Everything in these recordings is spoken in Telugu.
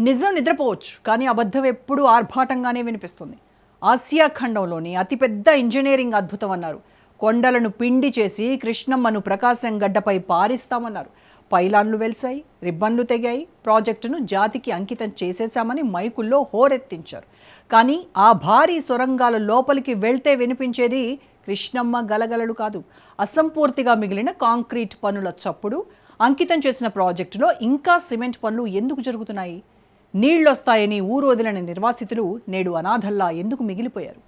నిజం నిద్రపోవచ్చు, కానీ అబద్ధం ఎప్పుడూ ఆర్భాటంగానే వినిపిస్తుంది. ఆసియా ఖండంలోని అతిపెద్ద ఇంజనీరింగ్ అద్భుతం అన్నారు. కొండలను పిండి చేసి కృష్ణమ్మను ప్రకాశం గడ్డపై పారిస్తామన్నారు. పైలాన్లు వెలిసాయి, రిబ్బన్లు తెగాయి, ప్రాజెక్టును జాతికి అంకితం చేసేశామని మైకుల్లో హోరెత్తించారు. కానీ ఆ భారీ సొరంగాల లోపలికి వెళ్తే వినిపించేది కృష్ణమ్మ గలగలలు కాదు, అసంపూర్తిగా మిగిలిన కాంక్రీట్ పనుల చప్పుడు. అంకితం చేసిన ప్రాజెక్టులో ఇంకా సిమెంట్ పనులు ఎందుకు జరుగుతున్నాయి? నీళ్లొస్తాయని ఊరు వదిలిన నిర్వాసితులు నేడు అనాథల్లా ఎందుకు మిగిలిపోయారు?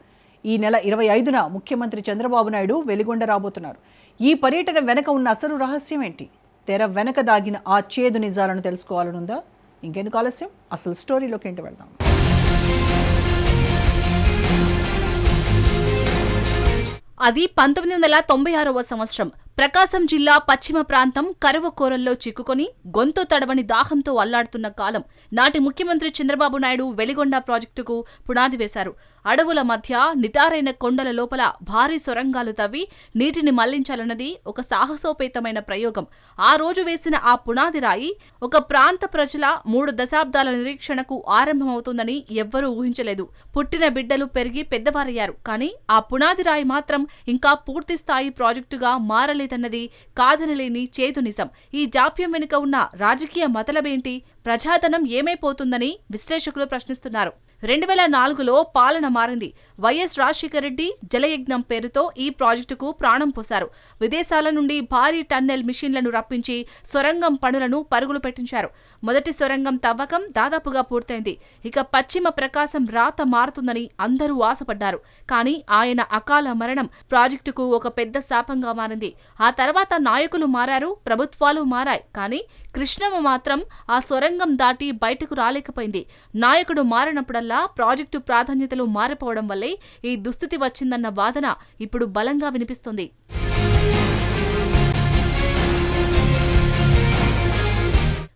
ఈ నెల 25న ముఖ్యమంత్రి చంద్రబాబు నాయుడు వెలిగొండ రాబోతున్నారు. ఈ పర్యటన వెనక ఉన్న అసలు రహస్యం ఏంటి? తెర వెనక దాగిన ఆ చేదు నిజాలను తెలుసుకోవాలనుందా? ఇంకెందుకు ఆలస్యం, అసలు స్టోరీలోకి ఏంటి వెళ్దాం. అది 1996వ సంవత్సరం. ప్రకాశం జిల్లా పశ్చిమ ప్రాంతం కరువు కోరల్లో చిక్కుకొని గొంతు తడవని దాహంతో అల్లాడుతున్న కాలం. నాటి ముఖ్యమంత్రి చంద్రబాబు నాయుడు వెలిగొండ ప్రాజెక్టుకు పునాది వేశారు. అడవుల మధ్య నిటారైన కొండల లోపల భారీ సొరంగాలు తవ్వి నీటిని మళ్లించాలన్నది ఒక సాహసోపేతమైన ప్రయోగం. ఆ రోజు వేసిన ఆ పునాది రాయి ఒక ప్రాంత ప్రజల 3 దశాబ్దాల నిరీక్షణకు ఆరంభమవుతుందని ఎవ్వరూ ఊహించలేదు. పుట్టిన బిడ్డలు పెరిగి పెద్దవారయ్యారు, కానీ ఆ పునాది రాయి మాత్రం ఇంకా పూర్తిస్థాయి ప్రాజెక్టుగా మారలేదన్నది కాదనలేని చేదు నిజం. ఈ జాప్యం వెనుక ఉన్న రాజకీయ మతలబేంటి? ప్రజాధనం ఏమైపోతుందని విశ్లేషకులు ప్రశ్నిస్తున్నారు. 2004లో పాలన మారింది. వైఎస్ రాజశేఖర రెడ్డి జలయజ్ఞం పేరుతో ఈ ప్రాజెక్టుకు ప్రాణం పోశారు. విదేశాల నుండి భారీ టన్నెల్ మిషన్లను రప్పించి సొరంగం పనులను పరుగులు పెట్టించారు. మొదటి సొరంగం తవ్వకం దాదాపుగా పూర్తయింది. ఇక పశ్చిమ ప్రకాశం రాత మారుతుందని అందరూ ఆశపడ్డారు. కానీ ఆయన అకాల మరణం ప్రాజెక్టుకు ఒక పెద్ద శాపంగా మారింది. ఆ తర్వాత నాయకులు మారారు, ప్రభుత్వాలు మారాయి, కానీ కృష్ణమ్మ మాత్రం ఆ సొరంగం దాటి బయటకు రాలేకపోయింది. నాయకుడు మారినప్పుడల్లా ప్రాజెక్టు ప్రాధాన్యతలు మారిపోవడం వల్లే ఈ దుస్థితి వచ్చిందన్న వాదన ఇప్పుడు బలంగా వినిపిస్తుంది.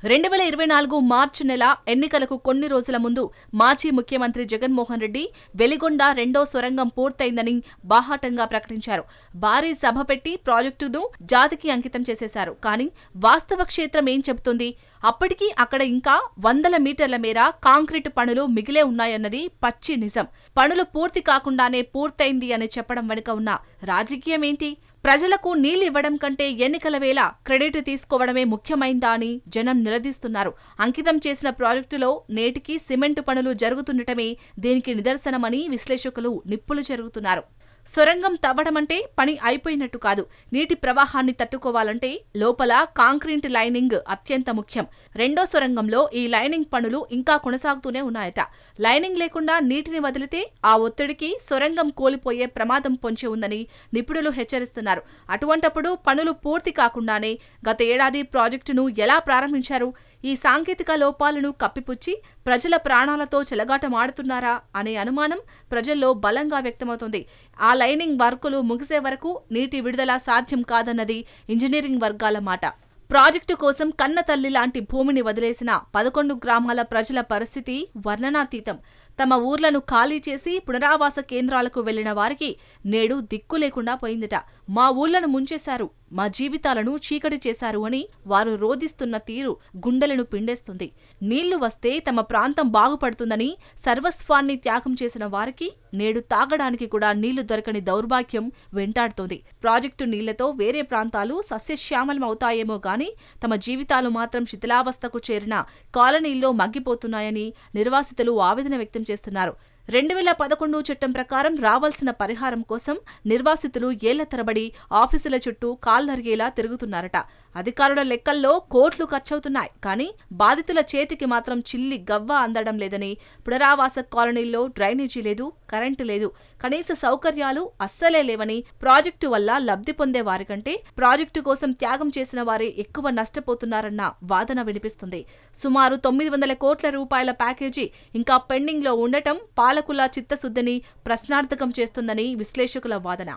2024 మార్చి నెల ఎన్నికలకు కొన్ని రోజుల ముందు మాజీ ముఖ్యమంత్రి జగన్మోహన్ రెడ్డి వెలిగొండ 2వ సొరంగం పూర్తయిందని బాహాటంగా ప్రకటించారు. భారీ సభ పెట్టి ప్రాజెక్టును జాతికి అంకితం చేసేశారు. కానీ వాస్తవ క్షేత్రం ఏం చెబుతుంది? అప్పటికీ అక్కడ ఇంకా 100 మీటర్ల మేర కాంక్రీటు పనులు మిగిలే ఉన్నాయన్నది పచ్చి నిజం. పనులు పూర్తి కాకుండానే పూర్తయింది అని చెప్పడం వెనుక ఉన్న రాజకీయం ఏంటి? ప్రజలకు నీళ్లు ఇవ్వడం కంటే ఎన్నికల వేళ క్రెడిట్ తీసుకోవడమే ముఖ్యమైందా అని జనం నిలదీస్తున్నారు. అంకితం చేసిన ప్రాజెక్టులో నేటికి సిమెంటు పనులు జరుగుతుండటమే దీనికి నిదర్శనమని విశ్లేషకులు నిప్పులు చెరుగుతున్నారు. సొరంగం తవ్వడమంటే పని అయిపోయినట్టు కాదు. నీటి ప్రవాహాన్ని తట్టుకోవాలంటే లోపల కాంక్రీట్ లైనింగ్ అత్యంత ముఖ్యం. 2వ సొరంగంలో ఈ లైనింగ్ పనులు ఇంకా కొనసాగుతూనే ఉన్నాయట. లైనింగ్ లేకుండా నీటిని వదిలితే ఆ ఒత్తిడికి సొరంగం కోల్పోయే ప్రమాదం పొంచి ఉందని నిపుణులు హెచ్చరిస్తున్నారు. అటువంటప్పుడు పనులు పూర్తి కాకుండానే గత ఏడాది ప్రాజెక్టును ఎలా ప్రారంభించారు? ఈ సాంకేతిక లోపాలను కప్పిపుచ్చి ప్రజల ప్రాణాలతో చెలగాటమాడుతున్నారా అనే అనుమానం ప్రజల్లో బలంగా వ్యక్తమవుతోంది. ఆ లైనింగ్ వర్కులు ముగిసే వరకు నీటి విడుదల సాధ్యం కాదన్నది ఇంజనీరింగ్ వర్గాల మాట. ప్రాజెక్టు కోసం కన్న తల్లి లాంటి భూమిని వదిలేసిన 11 గ్రామాల ప్రజల పరిస్థితి వర్ణనాతీతం. తమ ఊర్లను ఖాళీ చేసి పునరావాస కేంద్రాలకు వెళ్లిన వారికి నేడు దిక్కు లేకుండా పోయిందట. మా ఊళ్లను ముంచేశారు, మా జీవితాలను చీకటి చేశారు అని వారు రోదిస్తున్న తీరు గుండెలను పిండేస్తుంది. నీళ్లు వస్తే తమ ప్రాంతం బాగుపడుతుందని సర్వస్వాన్ని త్యాగం చేసిన వారికి నేడు తాగడానికి కూడా నీళ్లు దొరకని దౌర్భాగ్యం వెంటాడుతోంది. ప్రాజెక్టు నీళ్లతో వేరే ప్రాంతాలు సస్యశ్యామలమవుతాయేమో గాని తమ జీవితాలు మాత్రం శిథిలావస్థకు చేరిన కాలనీల్లో మగ్గిపోతున్నాయని నిర్వాసితులు ఆవేదన వ్యక్తం చేస్తున్నారు. 2011 చట్టం ప్రకారం రావాల్సిన పరిహారం కోసం నిర్వాసితులు ఏళ్ల తరబడి ఆఫీసుల చుట్టూ కాళ్లరిగేలా తిరుగుతున్నారట. అధికారుల లెక్కల్లో కోట్లు ఖర్చవుతున్నాయి, కానీ బాధితుల చేతికి మాత్రం చిల్లి గవ్వ అందడం లేదని, పునరావాస కాలనీల్లో డ్రైనేజీ లేదు, కరెంటు లేదు, కనీస సౌకర్యాలు అస్సలే లేవని, ప్రాజెక్టు వల్ల లబ్ధి పొందే వారికంటే ప్రాజెక్టు కోసం త్యాగం చేసిన వారే ఎక్కువ నష్టపోతున్నారన్న వాదన వినిపిస్తుంది. సుమారు 900 కోట్ల రూపాయల ప్యాకేజీ ఇంకా పెండింగ్లో ఉండటం పాలకుల చిత్తశుద్ధిని ప్రశ్నార్థకం చేస్తుందని విశ్లేషకుల వాదన.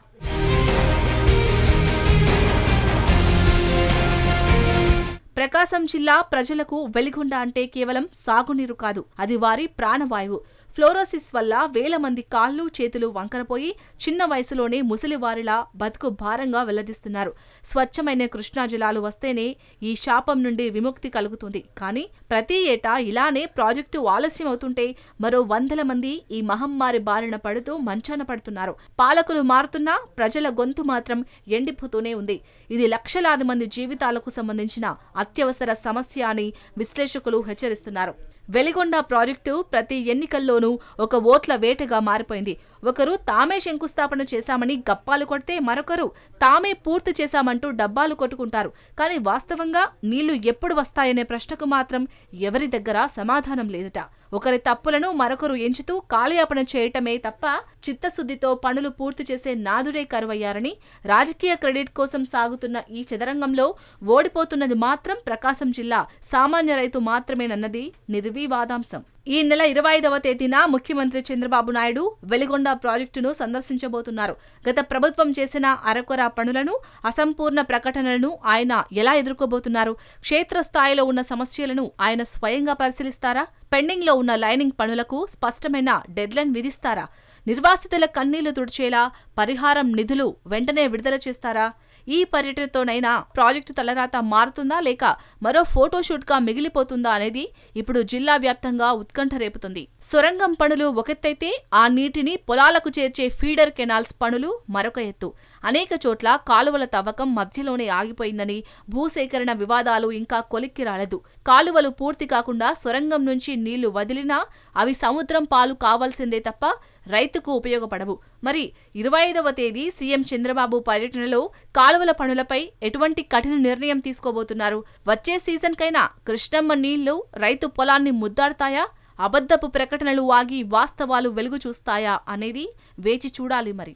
ప్రకాశం జిల్లా ప్రజలకు వెలిగొండ అంటే కేవలం సాగునీరు కాదు, అది వారి ప్రాణవాయువు. ఫ్లోరోసిస్ వల్ల వేల మంది కాళ్ళు చేతులు వంకరపోయి చిన్న వయసులోనే ముసలివారిలా బతుకు భారంగా వెల్లదీస్తున్నారు. స్వచ్ఛమైన కృష్ణా జలాలు వస్తేనే ఈ శాపం నుండి విముక్తి కలుగుతుంది. కానీ ప్రతి ఏటా ఇలానే ప్రాజెక్టు ఆలస్యం అవుతుంటే మరో 100 మంది ఈ మహమ్మారి బారిన పడుతూ మంచాన పడుతున్నారు. పాలకులు మారుతున్నా ప్రజల గొంతు మాత్రం ఎండిపోతూనే ఉంది. ఇది లక్షలాది మంది జీవితాలకు సంబంధించిన అత్యవసర సమస్య అని విశ్లేషకులు హెచ్చరిస్తున్నారు. వెలిగొండ ప్రాజెక్టు ప్రతి ఎన్నికల్లోనూ ఒక ఓట్ల వేటగా మారిపోయింది. ఒకరు తామే శంకుస్థాపన చేశామని గప్పాలు కొడితే మరొకరు తామే పూర్తి చేశామంటూ డబ్బాలు కొట్టుకుంటారు. కానీ వాస్తవంగా నీళ్లు ఎప్పుడు వస్తాయనే ప్రశ్నకు మాత్రం ఎవరి దగ్గర సమాధానం లేదట. ఒకరి తప్పులను మరొకరు ఎంచుతూ కాలయాపన చేయటమే తప్ప చిత్తశుద్ధితో పనులు పూర్తి చేసే నాదుడే కరువయ్యారని, రాజకీయ క్రెడిట్ కోసం సాగుతున్న ఈ చదరంగంలో ఓడిపోతున్నది మాత్రం ప్రకాశం జిల్లా సామాన్య రైతు మాత్రమేనన్నది నిర్వివాదాంశం. ఈ నెల 25వ తేదీన ముఖ్యమంత్రి చంద్రబాబు నాయుడు వెలిగొండ ప్రాజెక్టును సందర్శించబోతున్నారు. గత ప్రభుత్వం చేసిన అరకొర పనులను, అసంపూర్ణ ప్రకటనలను ఆయన ఎలా ఎదుర్కోబోతున్నారు? క్షేత్రస్థాయిలో ఉన్న సమస్యలను ఆయన స్వయంగా పరిశీలిస్తారా? పెండింగ్లో ఉన్న లైనింగ్ పనులకు స్పష్టమైన డెడ్లైన్ విధిస్తారా? నిర్వాసితుల కన్నీళ్లు తుడిచేలా పరిహారం నిధులు వెంటనే విడుదల చేస్తారా? ఈ పర్యటనతోనైనా ప్రాజెక్టు తలరాత మారుతుందా లేక మరో ఫోటోషూట్గా మిగిలిపోతుందా అనేది ఇప్పుడు జిల్లా వ్యాప్తంగా ఉత్కంఠ రేపుతుంది. సొరంగం పనులు ఒకెత్తైతే ఆ నీటిని పొలాలకు చేర్చే ఫీడర్ కెనాల్స్ పనులు మరొక ఎత్తు. అనేక చోట్ల కాలువల తవ్వకం మధ్యలోనే ఆగిపోయిందని, భూసేకరణ వివాదాలు ఇంకా కొలిక్కి రాలేదు. కాలువలు పూర్తి కాకుండా సొరంగం నుంచి నీళ్లు వదిలినా అవి సముద్రం పాలు కావాల్సిందే తప్ప రైతుకు ఉపయోగపడవు. మరి 25వ తేదీ సీఎం చంద్రబాబు పర్యటనలో కాలువల పనులపై ఎటువంటి కఠిన నిర్ణయం తీసుకోబోతున్నారు? వచ్చే సీజన్కైనా కృష్ణమ్మ నీళ్లు రైతు పొలాన్ని ముద్దాడుతాయా? అబద్ధపు ప్రకటనలు ఆగి వాస్తవాలు వెలుగు చూస్తాయా అనేది వేచి చూడాలి మరి.